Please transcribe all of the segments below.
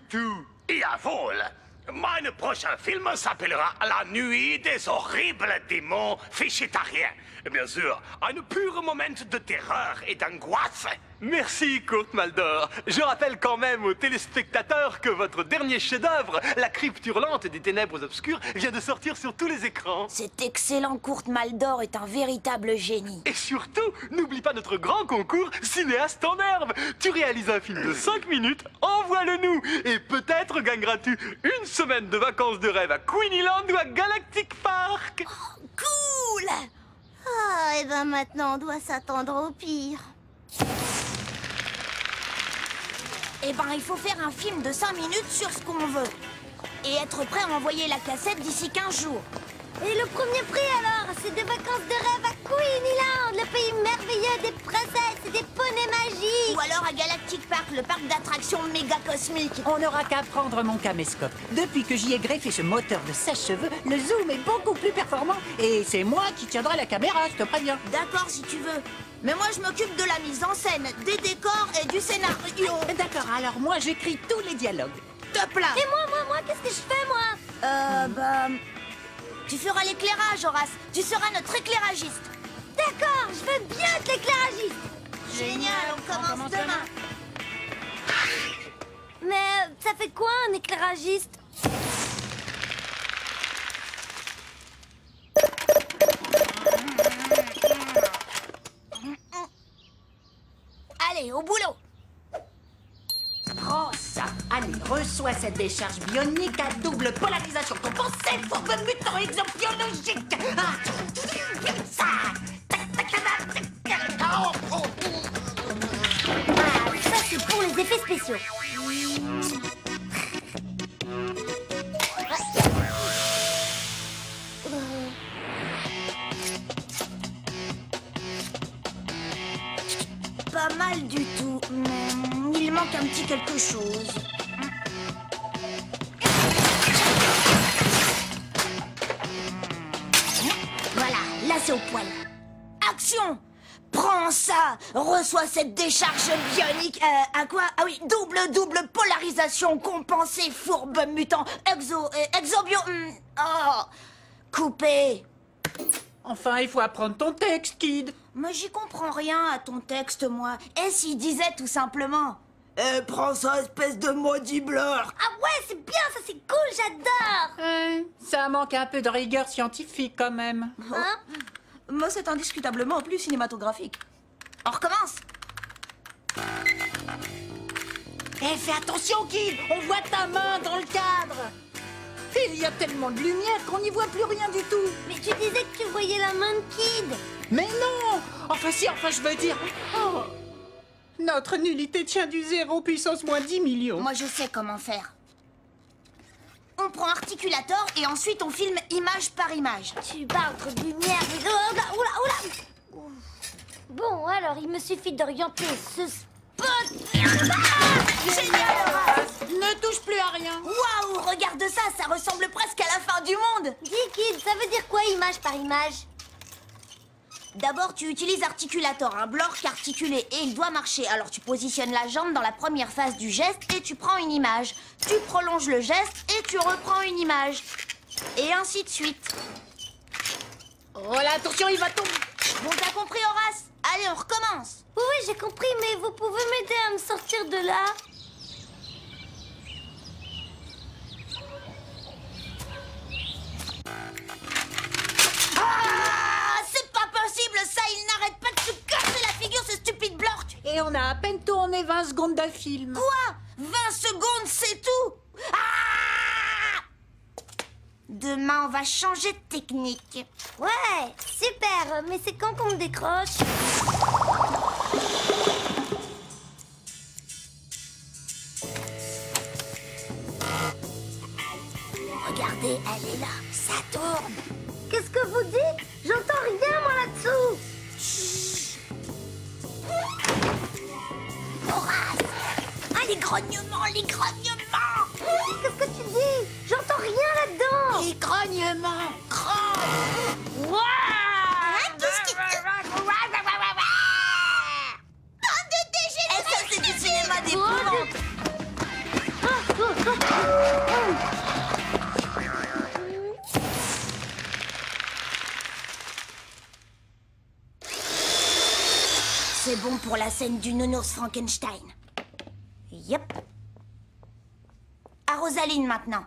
tout. Jawohl. Mein prochain film s'appellera La nuit des horribles démons végétariens. Bien sûr, un pur moment de terreur et d'angoisse. Merci, Kurt Maldor. Je rappelle quand même aux téléspectateurs que votre dernier chef-d'œuvre, La crypte hurlante des ténèbres obscures, vient de sortir sur tous les écrans. Cet excellent Kurt Maldor est un véritable génie. Et surtout, n'oublie pas notre grand concours Cinéaste en herbe. Tu réalises un film de 5 minutes, envoie-le nous. Et peut-être gagneras-tu une semaine de vacances de rêve à Queenieland ou à Galactic Park. Oh, cool! Ah, et ben maintenant on doit s'attendre au pire. Eh ben, il faut faire un film de 5 minutes sur ce qu'on veut. Et être prêt à envoyer la cassette d'ici 15 jours. Et le premier prix alors, c'est des vacances de rêve à Queenieland, le pays merveilleux des princesses et des poneys magiques. Ou alors à Galactic Park, le parc d'attractions méga cosmique. On n'aura qu'à prendre mon caméscope. Depuis que j'y ai greffé ce moteur de sèche-cheveux, le zoom est beaucoup plus performant. Et c'est moi qui tiendrai la caméra, je te préviens. D'accord, si tu veux. Mais moi, je m'occupe de la mise en scène, des décors et du scénario. D'accord, alors moi j'écris tous les dialogues. Top là. Et moi, qu'est-ce que je fais moi? Tu feras l'éclairage, Horace. Tu seras notre éclairagiste. D'accord, je veux bien être l'éclairagiste. Génial, on commence demain. Mais ça fait quoi un éclairagiste? Allez, au boulot. Prends ça. Allez, reçois cette décharge bionique à double polarisation compensée pour le mutant exobiologique. Ça. Ça c'est pour les effets spéciaux. Pas mal du tout, mais il manque un petit quelque chose. Voilà, là c'est au poil. Action! Prends ça! Reçois cette décharge bionique. À quoi? Ah oui, double polarisation compensée, fourbe mutant, exobio. Oh! Coupé! Enfin, il faut apprendre ton texte, kid. Mais j'y comprends rien à ton texte, moi. Et s'il disait tout simplement... prends ça, espèce de maudit blur! Ah ouais, c'est bien, ça c'est cool, j'adore. Ça manque un peu de rigueur scientifique quand même. Hein? Moi, c'est indiscutablement plus cinématographique. On recommence. Eh, fais attention, kid. On voit ta main dans le cadre. Il y a tellement de lumière qu'on n'y voit plus rien du tout. Mais tu disais que tu voyais la main de Kid. Mais non. Enfin si, enfin je veux dire... Oh. Notre nullité tient du 0 puissance moins 10 millions. Moi, je sais comment faire. On prend articulator et ensuite on filme image par image. Tu bats entre de lumière. Oula. Bon, alors il me suffit d'orienter ce spot. Génial, Horace! Ne touche plus à rien. Waouh, regarde ça, ça ressemble presque à la fin du monde. Dis Kid, ça veut dire quoi image par image? D'abord, tu utilises articulator, un bloc articulé, et il doit marcher. Alors, tu positionnes la jambe dans la première phase du geste et tu prends une image. Tu prolonges le geste et tu reprends une image. Et ainsi de suite. Oh là, attention, il va tomber. Bon, t'as compris, Horace? Allez, on recommence. Oui, j'ai compris, mais vous pouvez m'aider à me sortir de là? Ah, c'est pas possible, ça! Il n'arrête pas de se casser la figure, ce stupide blork! Et on a à peine tourné 20 secondes de film. Quoi? 20 secondes, c'est tout? Ah! Demain, on va changer de technique. Ouais, super, mais c'est quand qu'on me décroche? Regardez, elle est là, ça tourne. Qu'est-ce que vous dites? J'entends rien, moi, là-dessous. Horace! Ah, les grognements, les grognements! Qu'est-ce que tu dis? J'entends rien là-dedans. Les grognements! Grogne! Hein, qu'est-ce qui... Bande de dégénérés! Et ça, c'est du cinéma d'épouvante! C'est bon pour la scène du nounours Frankenstein. Yep. À Rosaline maintenant.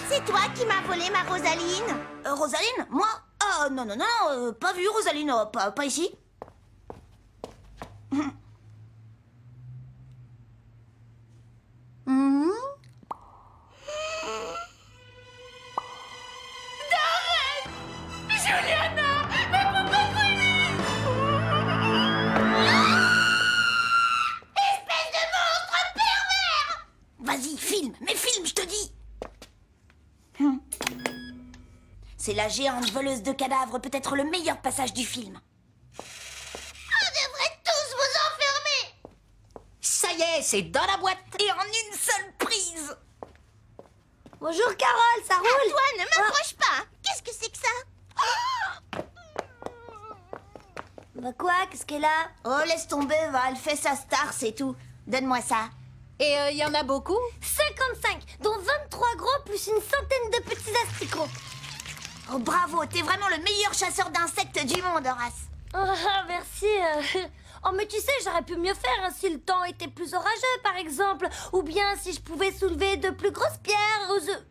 C'est toi qui m'as volé ma Rosaline? Rosaline? Moi? Oh, non, non, non, pas vu Rosaline, pas ici. Vas-y, filme, mais filme, je te dis. C'est la géante voleuse de cadavres, peut-être le meilleur passage du film. On devrait tous vous enfermer! Ça y est, c'est dans la boîte. Et en une seule prise. Bonjour Carole, ça roule? Toi, ne m'approche pas. Qu'est-ce que c'est que ça? Bah quoi? Qu'est-ce qu'elle a? Oh, laisse tomber, va, elle fait sa star, c'est tout. Donne-moi ça. Et il y en a beaucoup? 55, dont 23 gros plus une centaine de petits asticots. Oh, bravo, t'es vraiment le meilleur chasseur d'insectes du monde, Horace. Ah, merci. Oh, mais tu sais, j'aurais pu mieux faire hein, si le temps était plus orageux, par exemple. Ou bien si je pouvais soulever de plus grosses pierres aux œufs.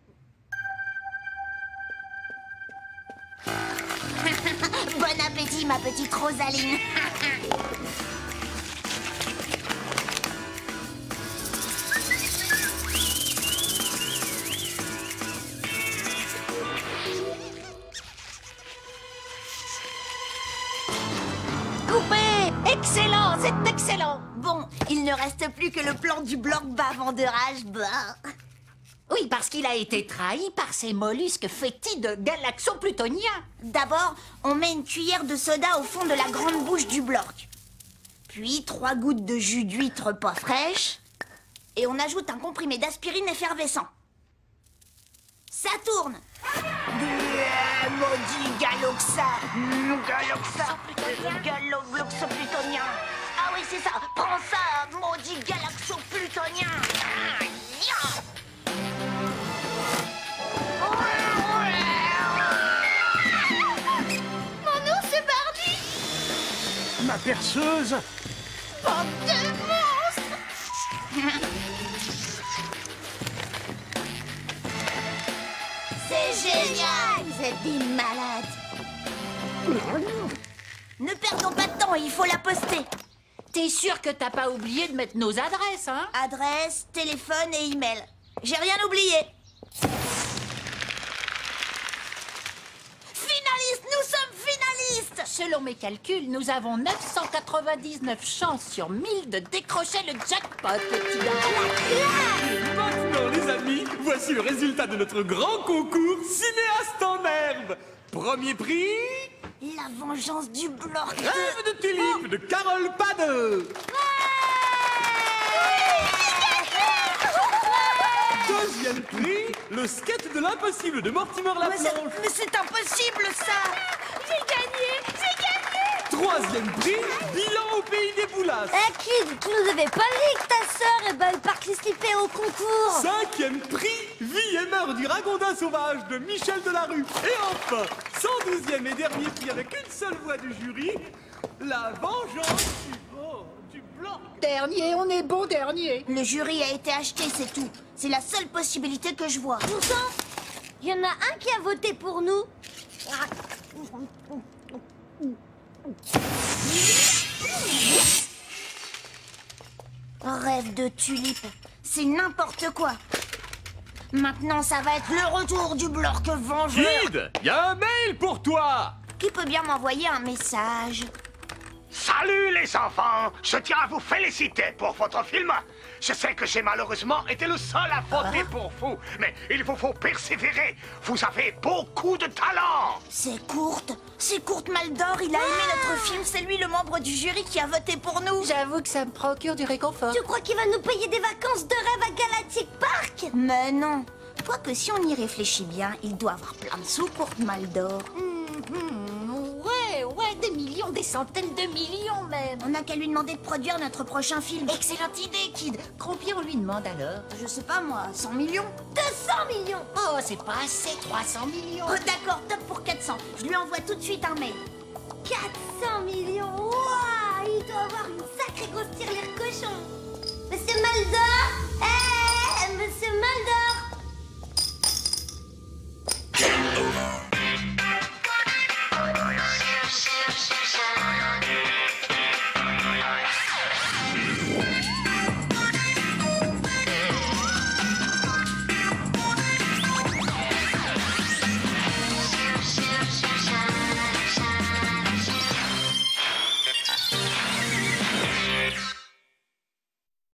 Bon appétit, ma petite Rosaline. Excellent, c'est excellent. Bon, il ne reste plus que le plan du bloc bavant de rage. Bah. Oui, parce qu'il a été trahi par ces mollusques fétis de galaxo-plutoniens. D'abord, on met une cuillère de soda au fond de la grande bouche du bloc. Puis 3 gouttes de jus d'huître pas fraîche. Et on ajoute un comprimé d'aspirine effervescent. Ça tourne. Maudit Galoxa. Galoxo-plutonien. Ah oui, c'est ça. Prends ça, maudit Galaxo-plutonien. Mon ours c'est Barbie! Ma perceuse! Bande de monstres! C'est génial. Vous êtes des malades. Ne perdons pas de temps, il faut la poster. T'es sûr que t'as pas oublié de mettre nos adresses, hein? Adresse, téléphone et email. J'ai rien oublié. Finalistes, nous sommes finalistes. Selon mes calculs, nous avons 999 chances sur 1000 de décrocher le jackpot, petit gars. Maintenant, les amis, voici le résultat de notre grand concours Cinéaste en herbe. Premier prix, La vengeance du bloc. Rêve de tulipe de Carole Pade. Deuxième prix, le sketch de l'impossible de Mortimer Laplanche. Mais c'est impossible, ça. J'ai gagné! Troisième prix, bilan au pays des boulasses. Eh Kid, tu nous avais pas dit que ta sœur elle participait au concours! Cinquième prix, Vie et meurt du ragondin sauvage de Michel Delarue. Et enfin, 112e et dernier prix avec une seule voix du jury, la vengeance du bloc. Dernier, on est bon dernier. Le jury a été acheté, c'est tout. C'est la seule possibilité que je vois. Pourtant, il y en a un qui a voté pour nous. Rêve de tulipe, c'est n'importe quoi. Maintenant, ça va être le retour du bloc vengeur. Kid, y a un mail pour toi. Qui peut bien m'envoyer un message? Salut les enfants! Je tiens à vous féliciter pour votre film. Je sais que j'ai malheureusement été le seul à voter pour vous, mais il vous faut persévérer. Vous avez beaucoup de talent. C'est Courte Maldor, il a aimé notre film, c'est lui le membre du jury qui a voté pour nous. J'avoue que ça me procure du réconfort. Tu crois qu'il va nous payer des vacances de rêve à Galactic Park? Mais non, Quoique si on y réfléchit bien, il doit avoir plein de sous pour Maldor. Ouais, des millions, des centaines de millions même. On n'a qu'à lui demander de produire notre prochain film. Excellente idée, Kid. Combien on lui demande alors? Je sais pas moi, 100 millions? 200 millions. Oh, c'est pas assez, 300 millions. Oh d'accord, top pour 400. Je lui envoie tout de suite un mail. 400 millions. Waouh, il doit avoir une sacrée grosse tirelire cochon. Monsieur Maldor. Monsieur Maldor.